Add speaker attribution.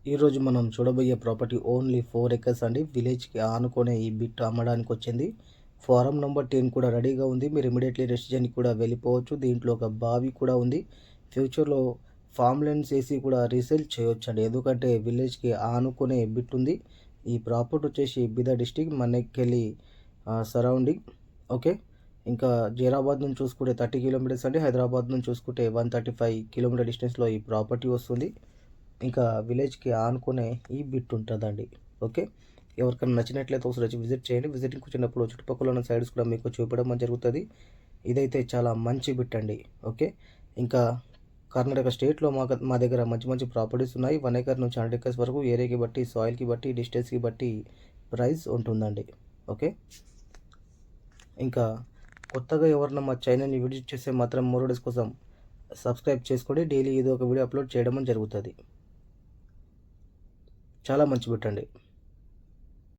Speaker 1: ఈరోజు మనం చూడబోయే ప్రాపర్టీ ఓన్లీ 4 ఎకర్స్ అండి. విలేజ్‌కి ఆనుకునే ఈ బిట్ అమ్మడానికి వచ్చింది. ఫారం నంబర్ 10 కూడా రెడీగా ఉంది. మీరు ఇమ్మీడియేట్‌లీ రెసిడెంట్‌కి కూడా వెళ్ళిపోవచ్చు. దీంట్లో ఒక బావి కూడా ఉంది. ఫ్యూచర్‌లో ఫార్మ్ ల్యాండ్స్ ఏసి కూడా రీసేల్ చేయొచ్చండి. ఎందుకంటే విలేజ్‌కి ఆనుకునే బిట్ ఉంది. ఈ ప్రాపర్టీ వచ్చేసి బీదర్ డిస్ట్రిక్ట్ మన్నెకెళ్ళి సరౌండింగ్. ఓకే. ఇంకా జైరాబాద్ నుంచి చూసుకుంటే 30 కిలోమీటర్స్ అండి. హైదరాబాద్ నుంచి చూసుకుంటే 135 కిలోమీటర్ డిస్టెన్స్‌లో ఈ ప్రాపర్టీ వస్తుంది. ఇంకా విలేజ్‌కి ఆనుకునే ఈ బిట్ ఉంటుందండి. ఓకే. ఎవరికైనా నచ్చినట్లయితే ఒకసారి వచ్చి విజిట్ చేయండి. విజిటింగ్‌కి వచ్చినప్పుడు చుట్టుపక్కల ఉన్న సైడ్స్ కూడా మీకు చూపడం జరుగుతుంది. ఇదైతే చాలా మంచి బిట్ అండి. ఓకే. ఇంకా కర్ణాటక స్టేట్‌లో మా దగ్గర మంచి మంచి ప్రాపర్టీస్ ఉన్నాయి. 1 ఎకర్ నుంచి 100 ఎకర్స్ వరకు ఏరియాకి బట్టి, సాయిల్‌కి బట్టి, డిస్టెన్స్‌కి బట్టి ప్రైస్ ఉంటుందండి. ఓకే. ఇంకా కొత్తగా ఎవరైనా మా ఛానల్‌ని విజిట్ చేస్తే మాత్రం మోర్ వీడియోస్ కోసం సబ్స్క్రైబ్ చేసుకోండి. డైలీ ఏదో ఒక వీడియో అప్లోడ్ చేయడం జరుగుతుంది. చాలా మంచి బిట్ అండి.